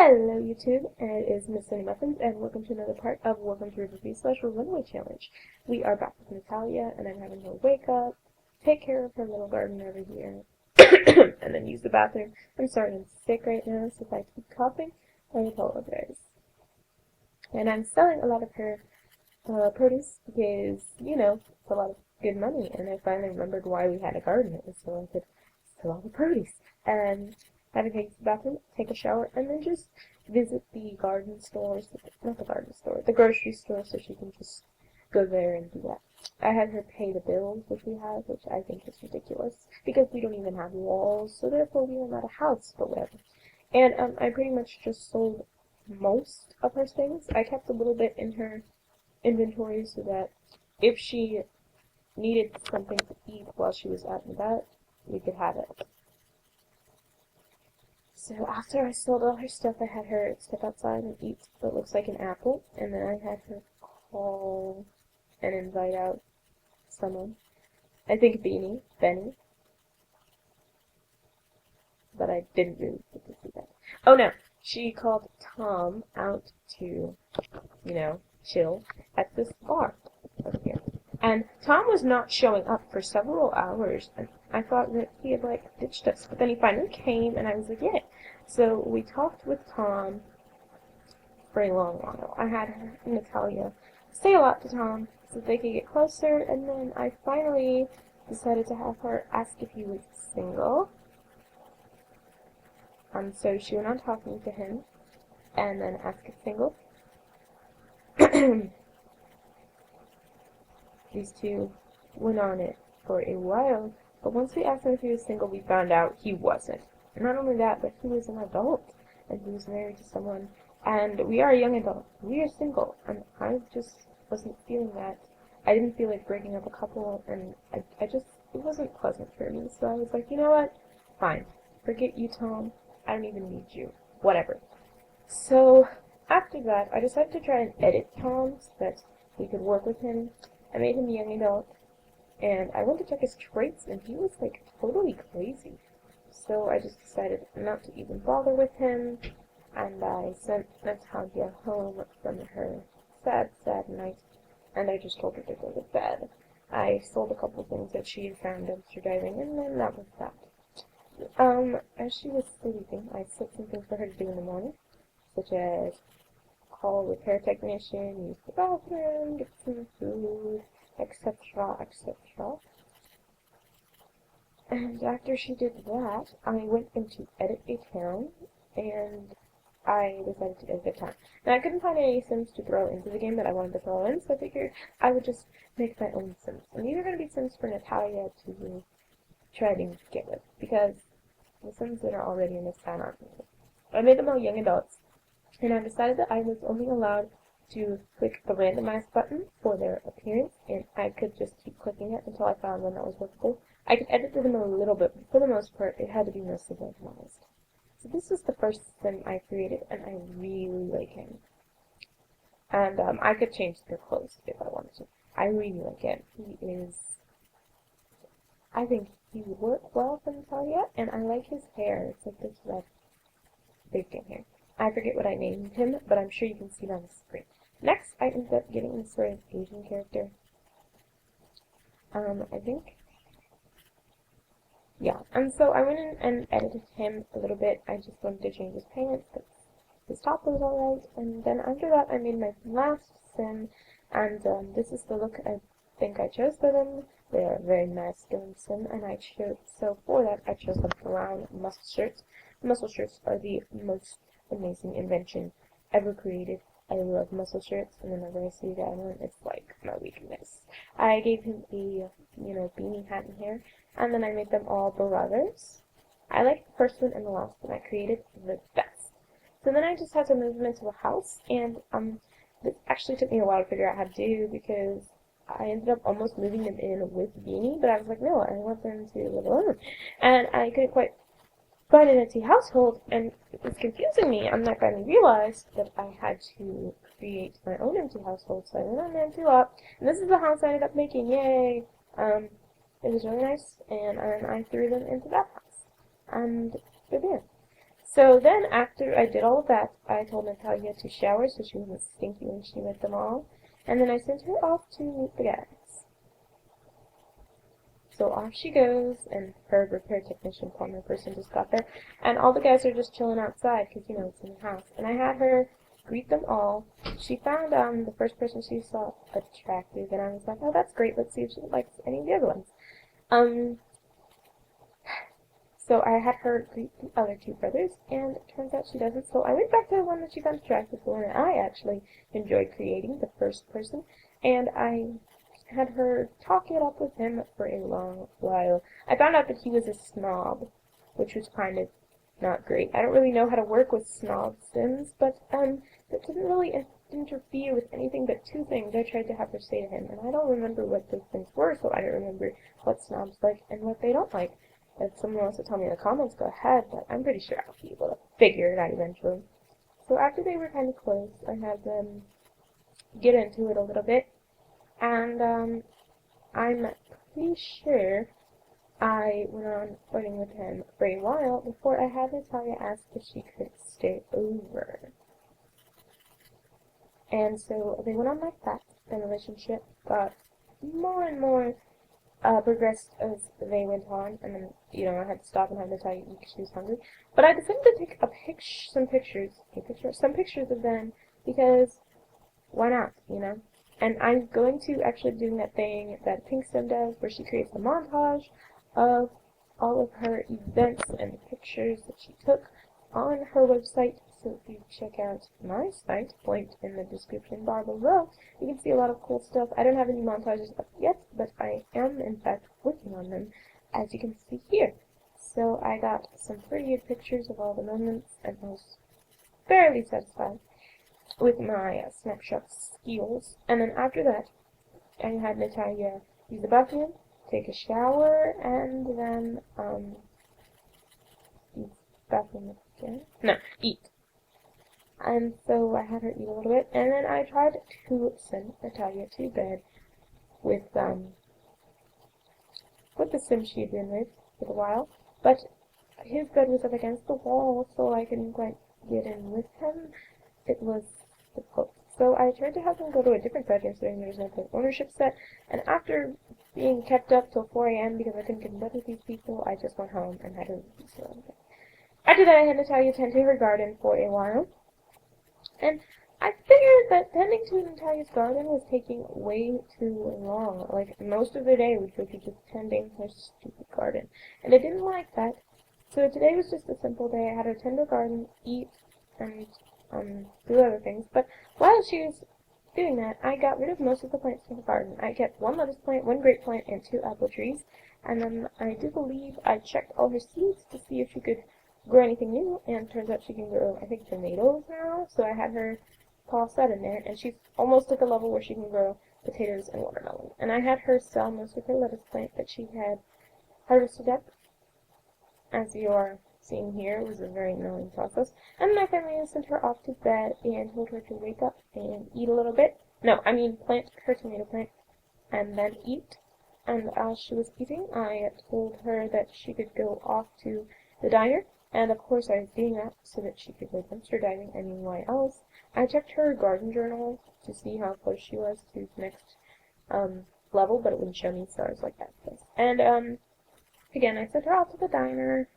Hello YouTube, it is Miss Sunny Muffins, and welcome to another part of Welcome to Riverview Special Runaway Challenge. We are back with Natalia, and I'm having her wake up, take care of her little garden over here, and then use the bathroom. I'm sorry, I'm sick right now, so if I keep coughing, I apologize. And I'm selling a lot of her produce because, you know, it's a lot of good money, and I finally remembered why we had a garden. It was so I could sell all the produce. And having to use the bathroom, take a shower, and then just visit the garden stores, not the garden store, the grocery store, so she can just go there and do that. I had her pay the bills which we have, which I think is ridiculous, because we don't even have walls, so therefore we are not a house, but whatever. And I pretty much just sold most of her things. I kept a little bit in her inventory so that if she needed something to eat while she was out and about, we could have it. So after I sold all her stuff, I had her step outside and eat what looks like an apple, and then I had her call and invite out someone. I think Benny, but I didn't really get to see that. Oh no, she called Tom out to, chill at this bar over here. And Tom was not showing up for several hours, and I thought that he had, ditched us. But then he finally came, and I was like, yeah. So we talked with Tom for a long while. I had Natalia say a lot to Tom so they could get closer, and then I finally decided to have her ask if he was single. So she went on talking to him, and then asked if single. These two went on it for a while, but once we asked him if he was single, we found out he wasn't. And not only that, but he was an adult, and he was married to someone, and we are a young adult. We are single, and I just wasn't feeling that. I didn't feel like breaking up a couple, and it wasn't pleasant for me, so I was like, you know what? Fine. Forget you, Tom. I don't even need you. Whatever. So, after that, I decided to try and edit Tom so that we could work with him. I made him a young adult, and I went to check his traits, and he was, totally crazy. So I just decided not to even bother with him, and I sent Natalia home from her sad, sad night, and I just told her to go to bed. I sold a couple things that she had found dumpster diving, and then that was that. As she was sleeping, I set some things for her to do in the morning, such as call a repair technician, use the bathroom, get some food, etc., etc. And after she did that, I went into edit a town, and I decided to edit a town. Now, I couldn't find any Sims to throw into the game that I wanted to throw in, so I figured I would just make my own Sims. And these are going to be Sims for Natalia to try to get with, because the Sims that are already in this town aren't me. I made them all young adults, and I decided that I was only allowed to click the randomize button for their appearance, and I could just keep clicking it until I found one that was workable. I could edit them a little bit, but for the most part, it had to be mostly randomized. So this is the first Sim I created, and I really like him. And I could change their clothes if I wanted to. I really like him. I think he would work well for Natalia, and I like his hair. It's like this red, big hair. I forget what I named him, but I'm sure you can see it on the screen. Next, I ended up getting this sort of Asian character. I think. Yeah, and so I went in and edited him a little bit. I just wanted to change his pants, but his top was alright. And then after that, I made my last Sim, and this is the look I think I chose for them. They are a very masculine Sim, and so for that, I chose the brown muscle shirts. Muscle shirts are the most amazing invention ever created. I love muscle shirts, and whenever I see that one, it's like my weakness. I gave him a, beanie hat and hair, and then I made them all brothers. I like the first one and the last one I created the best. So then I just had to move them into a house, and this actually took me a while to figure out how to do, because I ended up almost moving them in with Beanie, but I was like, no, I want them to live alone. And I couldn't quite find an empty household, and it was confusing me, and I finally realized that I had to create my own empty household, so I went on the empty lot, and this is the house I ended up making, yay! It was really nice, and I threw them into that house, and they're there. So then, after I did all of that, I told Natalia to shower so she wasn't stinky when she met them all. And then I sent her off to meet the guys. So off she goes, and her repair technician plumber person just got there. And all the guys are just chilling outside, because, you know, it's in the house. And I had her greet them all. She found the first person she saw attractive, and I was like, oh, that's great. Let's see if she likes any of the other ones. So I had her greet the other two brothers, and it turns out she doesn't. So I went back to the one that she found attractive, the one that I actually enjoyed creating, the first person, and I had her talk it up with him for a long while. I found out that he was a snob, which was kind of not great. I don't really know how to work with snob sims, but that didn't really interfere with anything but two things I tried to have her say to him, and I don't remember what those things were, so I don't remember what snobs like and what they don't like. If someone wants to tell me in the comments, go ahead, but I'm pretty sure I'll be able to figure it out eventually. So after they were kind of close, I had them get into it a little bit, and I'm pretty sure I went on flirting with him for a while before I had Natalia ask if she could stay over. And so they went on like that. The relationship got more and more progressed as they went on, and then, you know, I had to stop and have Natalia eat because she was hungry. But I decided to take some pictures of them, because why not, you know? And I'm going to actually do that thing that Pink Sim does, where she creates a montage of all of her events and pictures that she took on her website. So if you check out my site, linked in the description bar below, you can see a lot of cool stuff. I don't have any montages up yet, but I am, in fact, working on them, as you can see here. So I got some pretty good pictures of all the moments, and I was fairly satisfied with my snapshot skills. And then after that, I had Natalia use the bathroom, take a shower, and then, use the bathroom again? No, eat. And so I had her eat a little bit, and then I tried to send Natalia to bed with the sim she had been with for a while, but his bed was up against the wall, so I couldn't quite get in with him. It was difficult. So I tried to have them go to a different bed yesterday, and there was no ownership set, and after being kept up till 4 a.m. because I couldn't get in bed with these people, I just went home and had to leave. So after that, I had Natalia tend to her garden for a while. And I figured that tending to Natalia's garden was taking way too long. Like, most of the day would go to just tending her stupid garden. And I didn't like that. So today was just a simple day. I had her tend her garden, eat, and do other things. But while she was doing that, I got rid of most of the plants from the garden. I kept one lettuce plant, one grape plant, and 2 apple trees. And then I do believe I checked all her seeds to see if she could grow anything new, and turns out she can grow, I think, tomatoes now. So I had her toss that in there, and she's almost at the level where she can grow potatoes and watermelon. And I had her sell most of her lettuce plant that she had harvested up. As you are seeing here, it was a very annoying process. And then I finally sent her off to bed and told her to wake up and eat a little bit. No, I mean plant her tomato plant and then eat. And as she was eating, I told her that she could go off to the diner. And of course I was doing that so that she could go dumpster diving. I mean, why else? I checked her garden journal to see how close she was to the next level, but it wouldn't show me, so I was like, that's this. And again, I sent her off to the diner,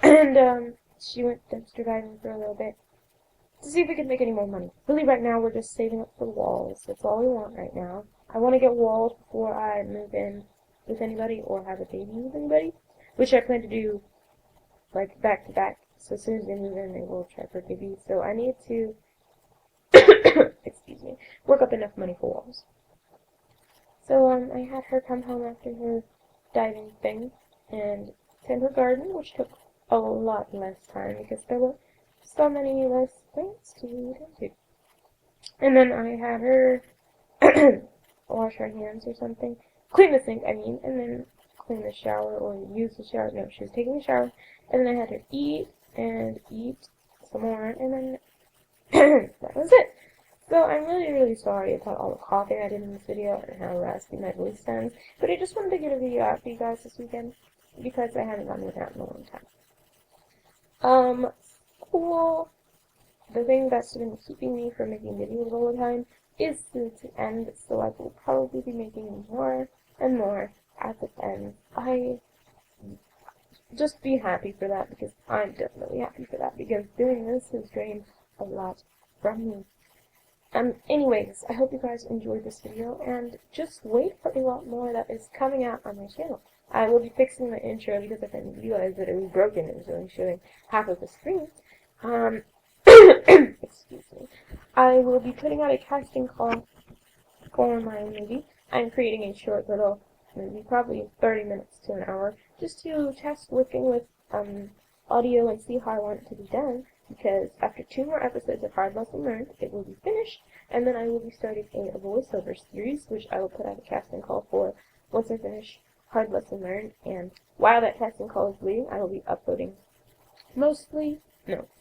and she went dumpster diving for a little bit to see if we could make any more money. Really, right now we're just saving up for walls. That's all we want right now. I want to get walls before I move in with anybody or have a baby with anybody, which I plan to do like back to back. So as soon as they move in, they will try for baby. So I need to, excuse me, work up enough money for walls. So I had her come home after her diving thing and tend her garden, which took a lot less time because there were so many less things to tend to. And then I had her wash her hands or something, clean the sink, I mean, and then clean the shower or use the shower. No, she was taking a shower. And then I had her eat and eat some more, and then that was it. So I'm really, really sorry about all the coughing I did in this video and how raspy my voice sounds, but I just wanted to get a video out for you guys this weekend because I haven't gotten it out in a long time. cool. The thing that's been keeping me from making videos all the time is to end, so I will probably be making more and more at the end. I just be happy for that, because I'm definitely happy for that, because doing this has drained a lot from me. Anyways, I hope you guys enjoyed this video, and just wait for a lot more that is coming out on my channel. I will be fixing my intro because I didn't realize that it was broken and was only showing half of the screen. Excuse me. I will be putting out a casting call for my movie. I'm creating a short little movie, probably 30 minutes to an hour, just to test working with audio and see how I want it to be done, because after 2 more episodes of Hard Lesson Learned, it will be finished, and then I will be starting a voiceover series, which I will put out a casting call for once I finish Hard Lesson Learned, and while that casting call is waiting, I will be uploading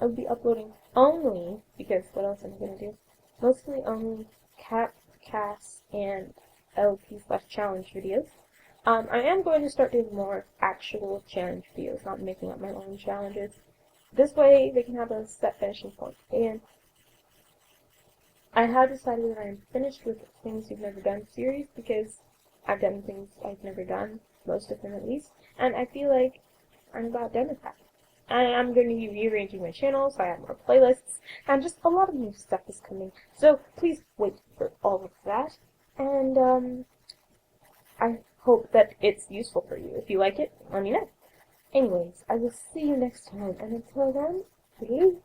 I'll be uploading only, because what else am I going to do? Mostly only casts and LP/challenge videos. I am going to start doing more actual challenge videos, not making up my own challenges. This way, they can have a set finishing point. And I have decided that I am finished with Things You've Never Done series, because I've done things I've never done, most of them at least, and I feel like I'm about done with that. I am going to be rearranging my channel, so I have more playlists, and just a lot of new stuff is coming. So please wait for all of that, and I hope that it's useful for you. If you like it, let me know. Anyways, I will see you next time, and until then, peace.